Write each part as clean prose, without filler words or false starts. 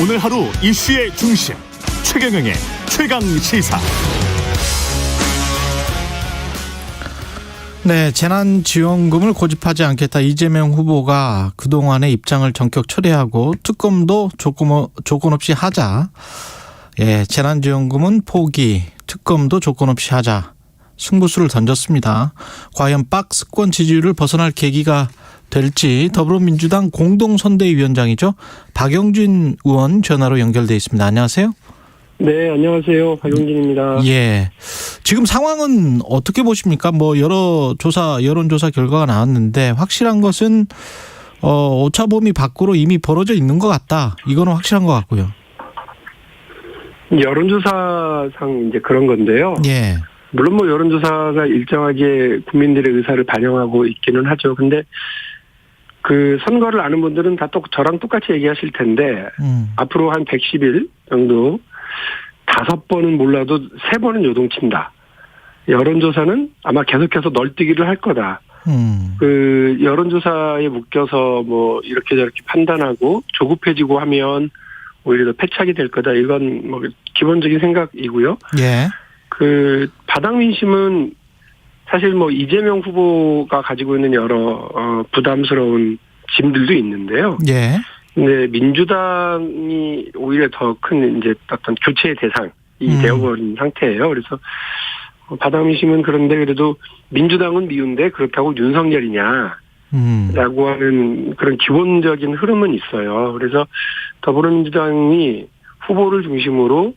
오늘 하루 이슈의 중심 최경영의 최강시사. 네, 재난지원금을 고집하지 않겠다. 이재명 후보가 그동안의 입장을 전격 철회하고 특검도 조건 없이 하자. 예, 재난지원금은 포기, 특검도 조건 없이 하자. 승부수를 던졌습니다. 과연 박스권 지지율을 벗어날 계기가 될지 더불어민주당 공동선대위원장이죠. 박영진 의원 전화로 연결돼 있습니다. 안녕하세요. 네, 안녕하세요. 박용진입니다. 예. 지금 상황은 어떻게 보십니까? 뭐 여론조사 결과가 나왔는데 확실한 것은 오차범위 밖으로 이미 벌어져 있는 것 같다. 이거는 확실한 것 같고요. 여론조사상 이제 그런 건데요. 예. 물론 뭐 여론조사가 일정하게 국민들의 의사를 반영하고 있기는 하죠. 근데 그 선거를 아는 분들은 다 저랑 똑같이 얘기하실 텐데 앞으로 한 110일 정도 5번은 몰라도 3번은 요동친다. 여론조사는 아마 계속해서 널뛰기를 할 거다. 그 여론조사에 묶여서 뭐 이렇게 저렇게 판단하고 조급해지고 하면 오히려 더 패착이 될 거다. 이건 뭐 기본적인 생각이고요. 예. 그 바닥 민심은 사실 뭐 이재명 후보가 가지고 있는 여러 부담스러운 짐들도 있는데요. 예. 근데 민주당이 오히려 더 큰 이제 어떤 교체의 대상이 되어버린 상태예요. 그래서 바닥 민심은 그런데 그래도 민주당은 미운데 그렇다고 윤석열이냐. 라고 하는 그런 기본적인 흐름은 있어요. 그래서 더불어민주당이 후보를 중심으로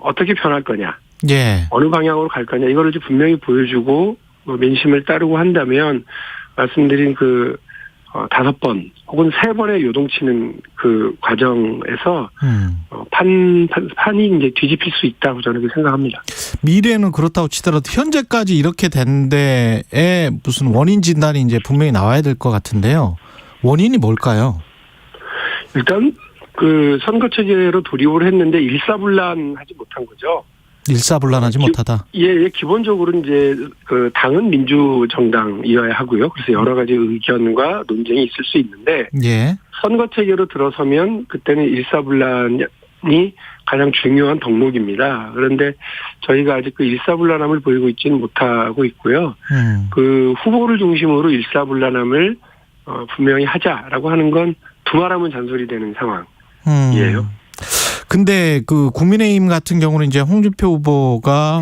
어떻게 변할 거냐. 예. 어느 방향으로 갈 거냐. 이거를 분명히 보여주고 민심을 따르고 한다면 말씀드린 그 5번 혹은 3번의 요동치는 그 과정에서 판이 이제 뒤집힐 수 있다고 저는 생각합니다. 미래는 그렇다고 치더라도 현재까지 이렇게 된 데에 무슨 원인 진단이 이제 분명히 나와야 될 것 같은데요. 원인이 뭘까요? 일단 그 선거 체제로 돌입을 했는데 일사불란하지 못한 거죠. 일사불란하지 못하다. 예, 기본적으로 이제 그 당은 민주정당이어야 하고요. 그래서 여러 가지 의견과 논쟁이 있을 수 있는데 예. 선거 체계로 들어서면 그때는 일사불란이 가장 중요한 덕목입니다. 그런데 저희가 아직 그 일사불란함을 보이고 있지는 못하고 있고요. 그 후보를 중심으로 일사불란함을 분명히 하자라고 하는 건 두말하면 잔소리 되는 상황이에요. 근데 그 국민의힘 같은 경우는 이제 홍준표 후보가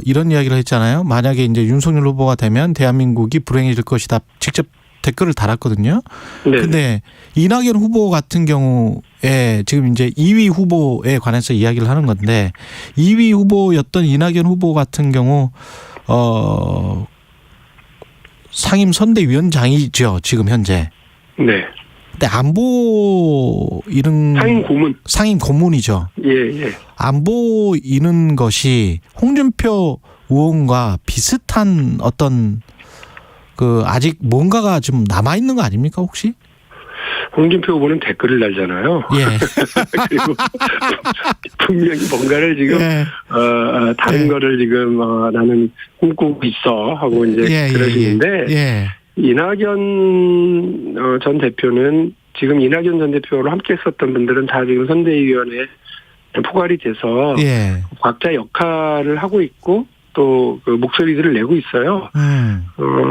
이런 이야기를 했잖아요. 만약에 이제 윤석열 후보가 되면 대한민국이 불행해질 것이다. 직접 댓글을 달았거든요. 네. 근데 이낙연 후보 같은 경우에 지금 이제 2위 후보에 관해서 이야기를 하는 건데 2위 후보였던 이낙연 후보 같은 경우 상임 선대위원장이죠. 지금 현재. 네. 근데 안보 이런 상임 고문이죠. 예. 안보 이는 것이 홍준표 의원과 비슷한 어떤 그 아직 뭔가가 좀 남아 있는 거 아닙니까 혹시? 홍준표 후보는 댓글을 달잖아요. 예. 그리고 분명히 뭔가를 지금 다른 거를 지금 나는 꿈꾸고 있어 하고 이제 그러시는데. 이낙연 전 대표는 지금 이낙연 전 대표로 함께 했었던 분들은 다 지금 선대위원회에 포괄이 돼서 각자 역할을 하고 있고 또 그 목소리들을 내고 있어요.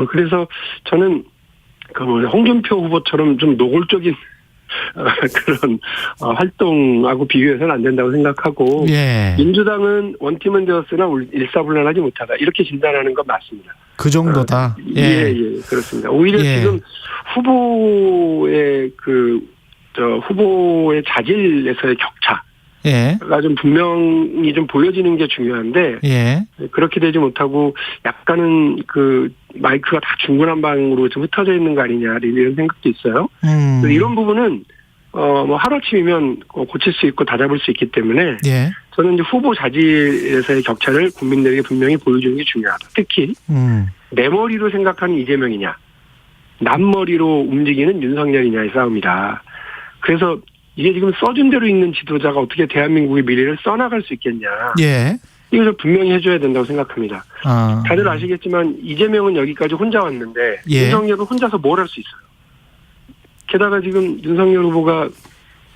그래서 저는 그 홍준표 후보처럼 좀 노골적인 그런 활동하고 비교해서는 안 된다고 생각하고 민주당은 원팀은 되었으나 일사불란하지 못하다 이렇게 진단하는 건 맞습니다. 그 정도다. 예, 그렇습니다. 오히려 지금 후보의 후보의 자질에서의 격차가 좀 분명히 좀 보여지는 게 중요한데 그렇게 되지 못하고 약간은 그 마이크가 다 중구난방으로 좀 흩어져 있는 거 아니냐 이런 생각도 있어요. 이런 부분은 뭐 하루아침이면 고칠 수 있고 다잡을 수 있기 때문에 저는 이제 후보 자질에서의 격차를 국민들에게 분명히 보여주는 게 중요하다. 특히 내 머리로 생각하는 이재명이냐 남머리로 움직이는 윤석열이냐의 싸움이다. 그래서 이게 지금 써준 대로 있는 지도자가 어떻게 대한민국의 미래를 써나갈 수 있겠냐. 이걸 분명히 해줘야 된다고 생각합니다. 다들 아시겠지만 이재명은 여기까지 혼자 왔는데 윤석열은 혼자서 뭘 할 수 있어요. 게다가 지금 윤석열 후보가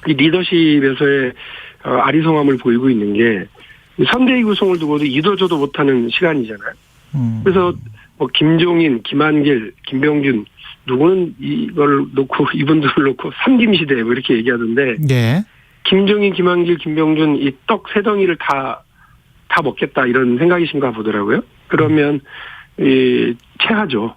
이 리더십에서의 아리송함을 보이고 있는 게 선대위 구성을 두고도 이도저도 못하는 시간이잖아요. 그래서 뭐 김종인, 김한길, 김병준 누구는 이걸 놓고 이분들을 놓고 삼김시대 뭐 이렇게 얘기하던데 예. 김종인, 김한길, 김병준 이 떡 세 덩이를 다 먹겠다 이런 생각이신가 보더라고요. 그러면 체하죠.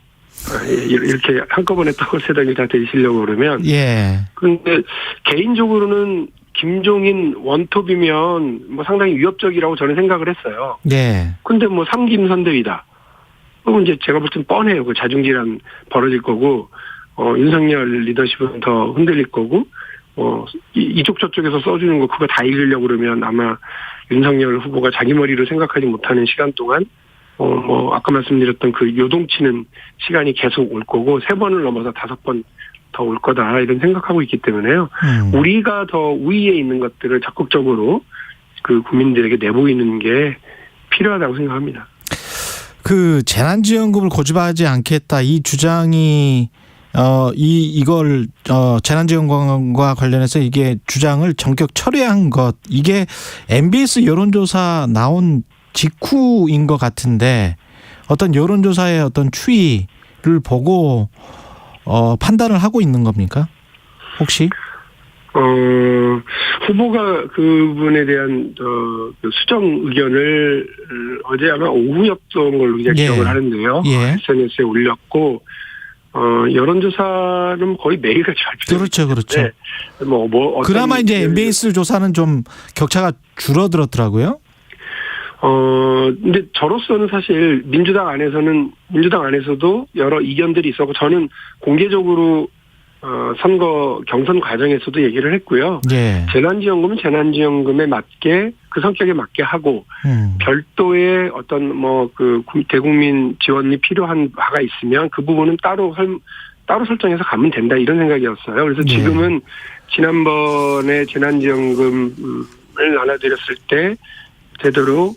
이렇게 한꺼번에 떡을 세 덩이 다 드시려고 그러면. 예. 그런데 개인적으로는 김종인 원톱이면 뭐 상당히 위협적이라고 저는 생각을 했어요. 예. 근데 뭐 삼김 선대위다. 그럼 이제 제가 볼 땐 뻔해요. 그 자중질환 벌어질 거고, 윤석열 리더십은 더 흔들릴 거고, 이쪽 저쪽에서 써주는 거 그거 다 읽으려고 그러면 아마 윤석열 후보가 자기 머리로 생각하지 못하는 시간 동안, 아까 말씀드렸던 그 요동치는 시간이 계속 올 거고, 3번을 넘어서 5번 더 올 거다 이런 생각하고 있기 때문에요. 우리가 더 우위에 있는 것들을 적극적으로 그 국민들에게 내보이는 게 필요하다고 생각합니다. 그 재난지원금을 고집하지 않겠다 이 주장이 이걸 재난지원금과 관련해서 이게 주장을 전격 철회한 것 이게 MBS 여론조사 나온 직후인 것 같은데 어떤 여론조사의 어떤 추이를 보고 판단을 하고 있는 겁니까? 혹시? 후보가 그분에 대한 수정 의견을 어제 아마 오후였던 걸로 기억을 하는데요. 예. SNS에 올렸고 여론조사는 거의 매일같이 발표해요. 그렇죠. 그나마 이제 MBS 조사는 좀 격차가 줄어들었더라고요. 근데 저로서는 사실 민주당 안에서도 여러 이견들이 있었고 저는 공개적으로 선거 경선 과정에서도 얘기를 했고요. 예. 재난지원금은 재난지원금에 맞게 그 성격에 맞게 하고 별도의 어떤 그 대국민 지원이 필요한 바가 있으면 그 부분은 따로 설정해서 가면 된다 이런 생각이었어요. 그래서 지금은 지난번에 재난지원금을 나눠드렸을 때 제대로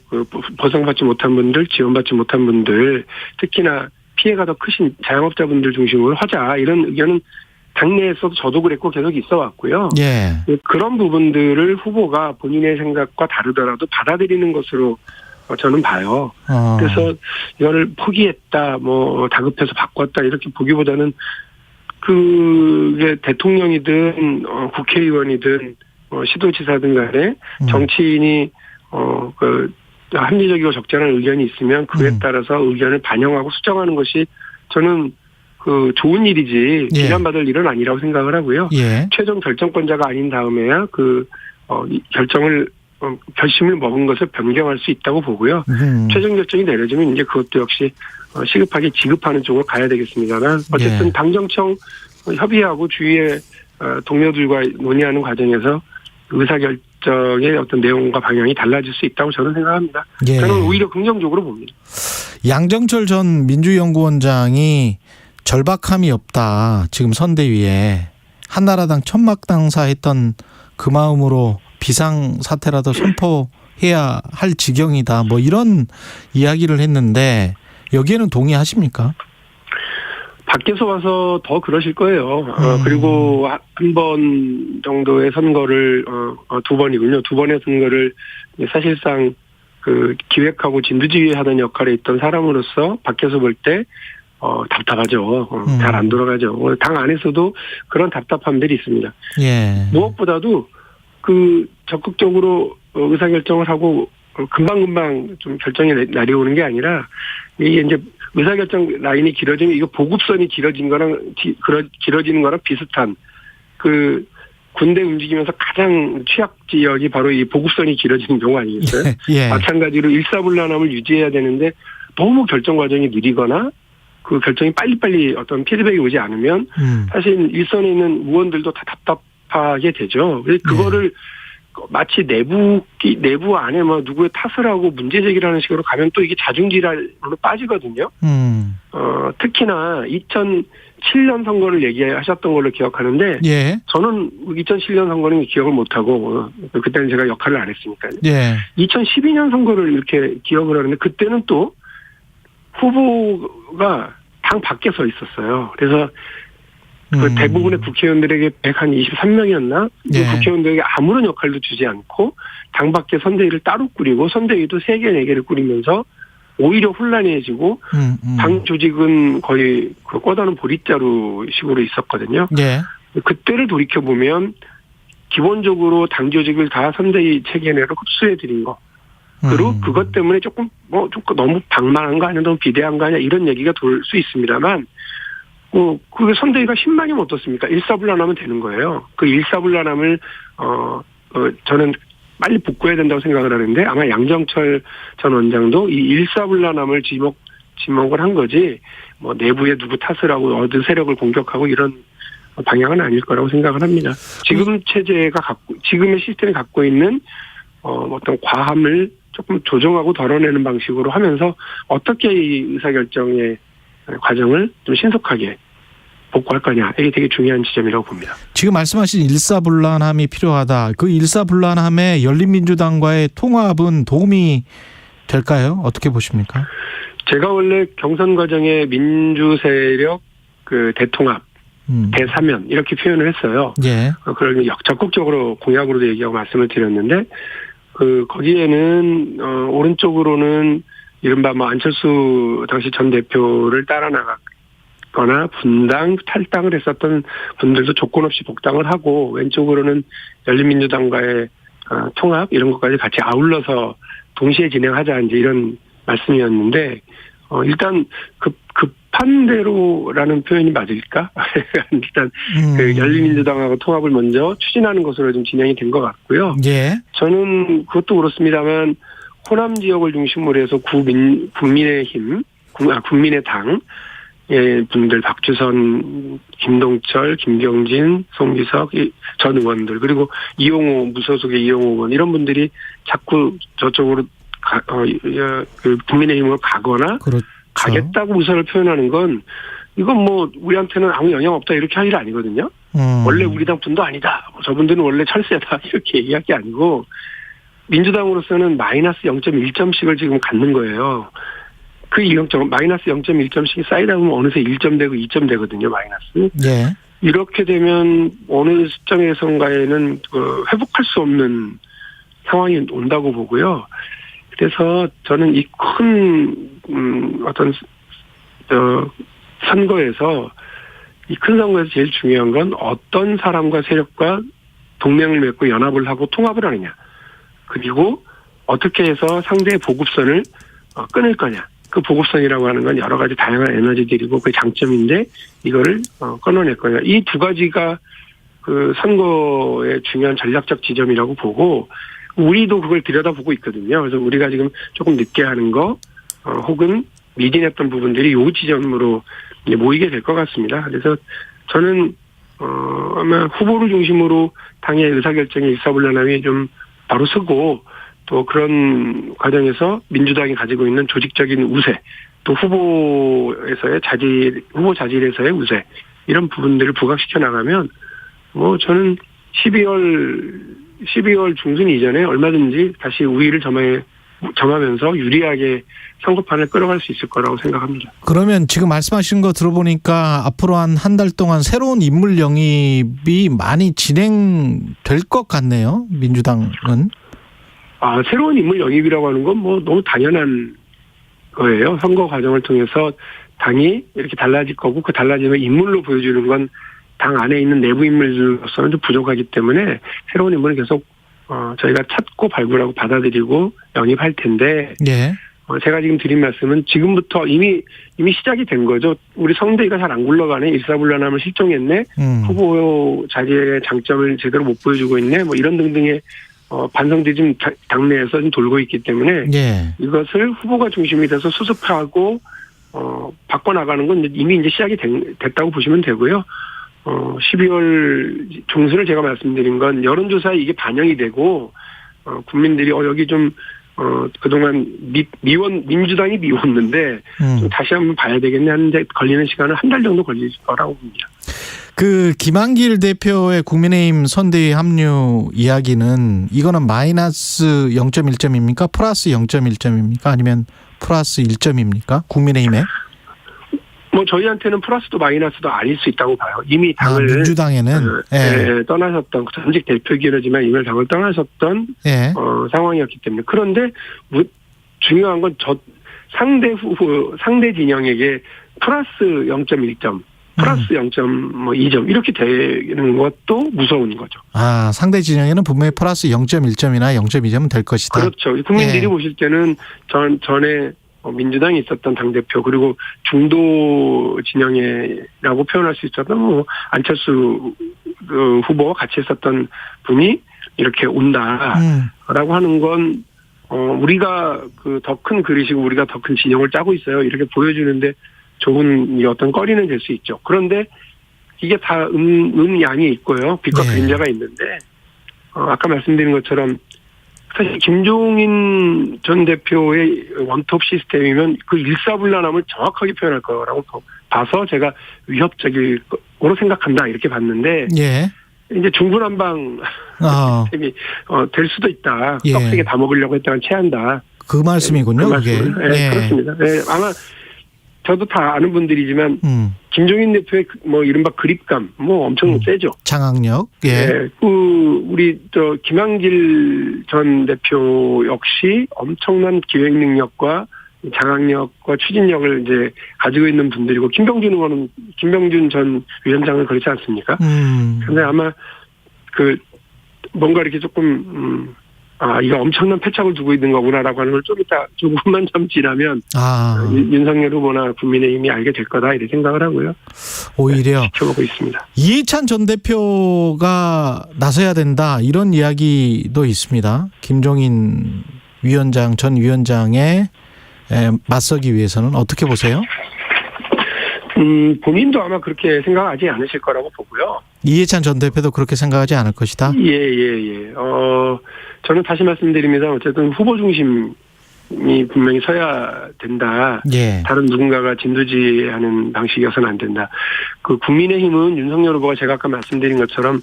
보상받지 못한 분들, 지원받지 못한 분들, 특히나 피해가 더 크신 자영업자분들 중심으로 하자 이런 의견은 당내에서도 저도 그랬고 계속 있어 왔고요. 예. 그런 부분들을 후보가 본인의 생각과 다르더라도 받아들이는 것으로 저는 봐요. 그래서 이거를 포기했다, 다급해서 바꿨다 이렇게 보기보다는 그게 대통령이든 국회의원이든 시도지사든 간에 정치인이 합리적이고 적절한 의견이 있으면 그에 따라서 의견을 반영하고 수정하는 것이 저는 좋은 일이지 비난받을 일은 아니라고 생각을 하고요. 예. 최종 결정권자가 아닌 다음에야 결심을 먹은 것을 변경할 수 있다고 보고요. 최종 결정이 내려지면 이제 그것도 역시 시급하게 지급하는 쪽으로 가야 되겠습니다만 어쨌든 당정청 협의하고 주위의 동료들과 논의하는 과정에서 의사결정의 어떤 내용과 방향이 달라질 수 있다고 저는 생각합니다. 예. 저는 오히려 긍정적으로 봅니다. 양정철 전 민주연구원장이 절박함이 없다. 지금 선대위에 한나라당 천막당사 했던 그 마음으로 비상사태라도 선포해야 할 지경이다. 이런 이야기를 했는데 여기에는 동의하십니까? 밖에서 와서 더 그러실 거예요. 그리고 한 번 정도의 선거를 2번이군요. 2번의 선거를 사실상 기획하고 진두지휘하는 역할에 있던 사람으로서 밖에서 볼 때 답답하죠. 잘 안 돌아가죠. 당 안에서도 그런 답답함들이 있습니다. 예. 무엇보다도 적극적으로 의사결정을 하고 금방금방 좀 결정이 날이 게 아니라 이게 이제 의사결정 라인이 길어지면 이거 보급선이 길어지는 거랑 비슷한 군대 움직이면서 가장 취약 지역이 바로 이 보급선이 길어지는 경우 아니겠어요? 예. 마찬가지로 일사불란함을 유지해야 되는데 너무 결정 과정이 느리거나 그 결정이 빨리빨리 어떤 피드백이 오지 않으면 사실 일선에 있는 의원들도 다 답답하게 되죠. 그거를 마치 내부 안에 누구의 탓을 하고 문제 제기를 하는 식으로 가면 또 이게 자중질환으로 빠지거든요. 특히나 2007년 선거를 얘기하셨던 걸로 기억하는데 예. 저는 2007년 선거는 기억을 못하고 그때는 제가 역할을 안 했으니까요. 예. 2012년 선거를 이렇게 기억을 하는데 그때는 또 후보가 당 밖에 서 있었어요. 그래서 그 대부분의 국회의원들에게 123명이었나? 예. 국회의원들에게 아무런 역할도 주지 않고 당 밖에 선대위를 따로 꾸리고 선대위도 3개, 4개를 꾸리면서 오히려 혼란해지고 당 조직은 거의 그 꿔다는 보릿자루 식으로 있었거든요. 예. 그때를 돌이켜보면 기본적으로 당 조직을 다 선대위 체계 내로 흡수해드린 거. 그리고 그것 때문에 조금 너무 방만한 거 아니야, 너무 비대한 거 아니야 이런 얘기가 돌 수 있습니다만 그게 선대위가 10만이면 어떻습니까? 일사불란하면 되는 거예요. 그 일사불란함을 저는 빨리 복구해야 된다고 생각을 하는데 아마 양정철 전 원장도 이 일사불란함을 지목을 한 거지 뭐 내부에 누구 탓을 하고 어느 세력을 공격하고 이런 방향은 아닐 거라고 생각을 합니다. 지금 체제가 지금의 시스템이 갖고 있는 어떤 과함을 조금 조정하고 덜어내는 방식으로 하면서 어떻게 이 의사결정의 과정을 좀 신속하게 복구할 거냐. 이게 되게 중요한 지점이라고 봅니다. 지금 말씀하신 일사불란함이 필요하다. 그 일사불란함에 열린민주당과의 통합은 도움이 될까요? 어떻게 보십니까? 제가 원래 경선 과정에 민주세력 그 대통합, 대사면 이렇게 표현을 했어요. 예. 그걸 적극적으로 공약으로도 얘기하고 말씀을 드렸는데 거기에는 오른쪽으로는 이른바 뭐 안철수 당시 전 대표를 따라 나갔거나 분당 탈당을 했었던 분들도 조건 없이 복당을 하고 왼쪽으로는 열린민주당과의 통합 이런 것까지 같이 아울러서 동시에 진행하자 이제 이런 말씀이었는데 일단 급한 대로라는 표현이 맞을까? 일단 그 열린민주당하고 통합을 먼저 추진하는 것으로 좀 진행이 된 것 같고요. 예. 저는 그것도 그렇습니다만 호남 지역을 중심으로 해서 국민의힘, 국민의당 분들 박주선, 김동철, 김경진, 송기석 전 의원들 그리고 이용호 무소속의 이용호 의원 이런 분들이 자꾸 저쪽으로 그 국민의힘으로 가거나 그렇죠. 가겠다고 의사를 표현하는 건 이건 뭐 우리한테는 아무 영향 없다 이렇게 할 일 아니거든요. 원래 우리 당 분도 아니다. 저분들은 원래 철새다 이렇게 얘기할 게 아니고 민주당으로서는 마이너스 0.1점씩을 지금 갖는 거예요. 그 마이너스 0.1점씩이 쌓이다 보면 어느새 1점 되고 2점 되거든요. 마이너스. 예. 이렇게 되면 어느 시점에선가에는 회복할 수 없는 상황이 온다고 보고요. 그래서 저는 이 큰 어떤 선거에서 이 큰 선거에서 제일 중요한 건 어떤 사람과 세력과 동맹을 맺고 연합을 하고 통합을 하느냐. 그리고 어떻게 해서 상대의 보급선을 끊을 거냐. 그 보급선이라고 하는 건 여러 가지 다양한 에너지들이고 그게 장점인데 이거를 끊어낼 거냐. 이 두 가지가 그 선거의 중요한 전략적 지점이라고 보고 우리도 그걸 들여다보고 있거든요. 그래서 우리가 지금 조금 늦게 하는 거 혹은 미진했던 부분들이 요 지점으로 이제 모이게 될 것 같습니다. 그래서 저는 아마 후보를 중심으로 당의 의사결정의 일사불란함이 좀 바로 서고 또 그런 과정에서 민주당이 가지고 있는 조직적인 우세 또 후보에서의 후보 자질에서의 우세 이런 부분들을 부각시켜 나가면 뭐 저는 12월 중순 이전에 얼마든지 다시 우위를 점하면서 유리하게 선거판을 끌어갈 수 있을 거라고 생각합니다. 그러면 지금 말씀하신 거 들어보니까 앞으로 한 달 동안 새로운 인물 영입이 많이 진행될 것 같네요. 민주당은. 새로운 인물 영입이라고 하는 건 뭐 너무 당연한 거예요. 선거 과정을 통해서 당이 이렇게 달라질 거고 그 달라짐을 인물로 보여주는 건 당 안에 있는 내부 인물들로서는 좀 부족하기 때문에 새로운 인물을 계속 저희가 찾고 발굴하고 받아들이고 영입할 텐데 예. 제가 지금 드린 말씀은 지금부터 이미 시작이 된 거죠. 우리 선대위가 잘 안 굴러가네. 일사불란함을 실종했네. 후보 자리의 장점을 제대로 못 보여주고 있네. 뭐 이런 등등의 반성들이 좀 당내에서 좀 돌고 있기 때문에 예. 이것을 후보가 중심이 돼서 수습하고 바꿔나가는 건 이미 이제 시작이 됐다고 보시면 되고요. 12월 중순을 제가 말씀드린 건 여론조사에 이게 반영이 되고 국민들이 여기 좀 그동안 민주당이 미웠는데 좀 다시 한번 봐야 되겠네 하는데 걸리는 시간은 한 달 정도 걸릴 거라고 봅니다. 그 김한길 대표의 국민의힘 선대위 합류 이야기는 이거는 마이너스 0.1점입니까? 플러스 0.1점입니까? 아니면 플러스 1점입니까? 국민의힘에? 뭐 저희한테는 플러스도 마이너스도 아닐 수 있다고 봐요. 이미 당을 민주당에는 떠나셨던 전직 대표기이지만 이미 당을 떠나셨던 상황이었기 때문에. 그런데 중요한 건 상대 진영에게 플러스 0.1점, 플러스 0.2점 이렇게 되는 것도 무서운 거죠. 상대 진영에는 분명히 플러스 0.1점이나 0.2점은 될 것이다. 그렇죠. 국민들이 보실 때는 전에 민주당이 있었던 당대표 그리고 중도 진영이라고 표현할 수 있었던 안철수 후보와 같이 있었던 분이 이렇게 온다라고 하는 건 우리가 더 큰 그릇이고 우리가 더 큰 진영을 짜고 있어요. 이렇게 보여주는데 좋은 어떤 거리는 될 수 있죠. 그런데 이게 다 양이 있고요. 빛과 그림자가 있는데 아까 말씀드린 것처럼 사실 김종인 전 대표의 원톱 시스템이면 그 일사불란함을 정확하게 표현할 거라고 봐서 제가 위협적일 거로 생각한다 이렇게 봤는데 이제 중구난방 시스템이 될 수도 있다. 떡세게 다 먹으려고 했다가 체한다. 그 말씀이군요. 그게. 그렇습니다. 아마 저도 다 아는 분들이지만 김종인 대표의 이른바 그립감 엄청 세죠. 장악력. 우리 김한길 전 대표 역시 엄청난 기획 능력과 장악력과 추진력을 이제 가지고 있는 분들이고 김병준 전 위원장은 그렇지 않습니까? 근데 아마 뭔가 이렇게 조금 이거 엄청난 패착을 두고 있는 거구나라고 하는 걸 좀 이따 조금만 좀 지나면 윤석열 후보나 국민의힘이 알게 될 거다 이렇게 생각을 하고요. 오히려 지켜보고 있습니다. 이해찬 전 대표가 나서야 된다 이런 이야기도 있습니다. 김종인 전 위원장에 맞서기 위해서는 어떻게 보세요? 본인도 아마 그렇게 생각하지 않으실 거라고 보고요. 이해찬 전 대표도 그렇게 생각하지 않을 것이다? 저는 다시 말씀드립니다. 어쨌든 후보 중심이 분명히 서야 된다. 다른 누군가가 진두지하는 방식이어서는 안 된다. 국민의힘은 윤석열 후보가 제가 아까 말씀드린 것처럼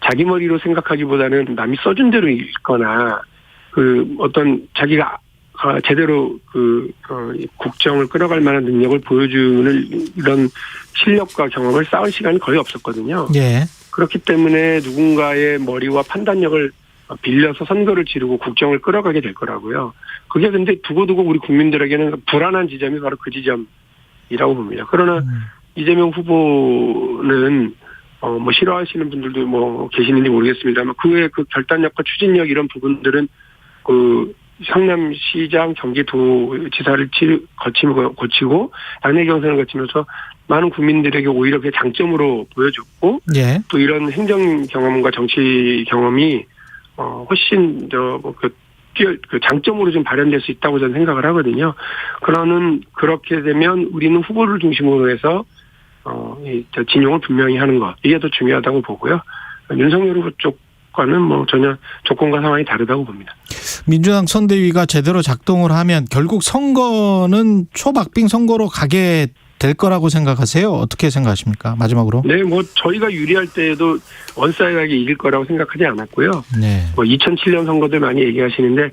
자기 머리로 생각하기보다는 남이 써준 대로 읽거나 어떤 자기가 제대로 국정을 끌어갈 만한 능력을 보여주는 이런 실력과 경험을 쌓을 시간이 거의 없었거든요. 그렇기 때문에 누군가의 머리와 판단력을 빌려서 선거를 치르고 국정을 끌어가게 될 거라고요. 그게 근데 두고두고 우리 국민들에게는 불안한 지점이 바로 그 지점이라고 봅니다. 그러나 이재명 후보는 싫어하시는 분들도 계시는지 모르겠습니다만 그의 결단력과 추진력 이런 부분들은 성남시장 경기도지사를 거치고 당내 경선을 거치면서 많은 국민들에게 오히려 그게 장점으로 보여줬고 또 이런 행정 경험과 정치 경험이 훨씬 장점으로 좀 발현될 수 있다고 저는 생각을 하거든요. 그렇게 되면 우리는 후보를 중심으로 해서 진용을 분명히 하는 것 이게 더 중요하다고 보고요. 윤석열 후보 쪽과는 전혀 조건과 상황이 다르다고 봅니다. 민주당 선대위가 제대로 작동을 하면 결국 선거는 초박빙 선거로 가게 될 거라고 생각하세요? 어떻게 생각하십니까? 마지막으로. 네, 저희가 유리할 때에도 원사이드하게 이길 거라고 생각하지 않았고요. 2007년 선거들 많이 얘기하시는데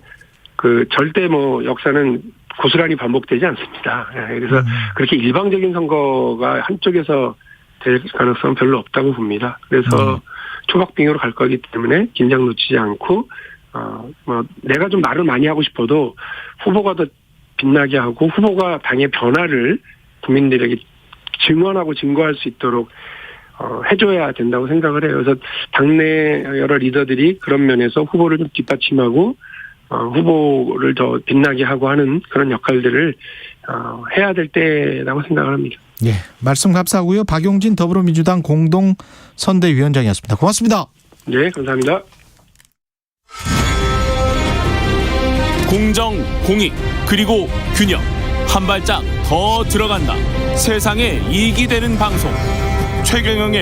절대 역사는 고스란히 반복되지 않습니다. 그래서 그렇게 일방적인 선거가 한쪽에서 될 가능성은 별로 없다고 봅니다. 그래서 초박빙으로 갈 거기 때문에 긴장 놓치지 않고 내가 좀 말을 많이 하고 싶어도 후보가 더 빛나게 하고 후보가 당의 변화를 국민들에게 증언하고 증거할 수 있도록 해줘야 된다고 생각을 해요. 그래서 당내 여러 리더들이 그런 면에서 후보를 좀 뒷받침하고 후보를 더 빛나게 하고 하는 그런 역할들을 해야 될 때라고 생각을 합니다. 말씀 감사하고요. 박용진 더불어민주당 공동선대위원장이었습니다. 고맙습니다. 네, 감사합니다. 공정, 공익, 그리고 균형. 한 발짝 더 들어간다. 세상에 이익이 되는 방송. 최경영의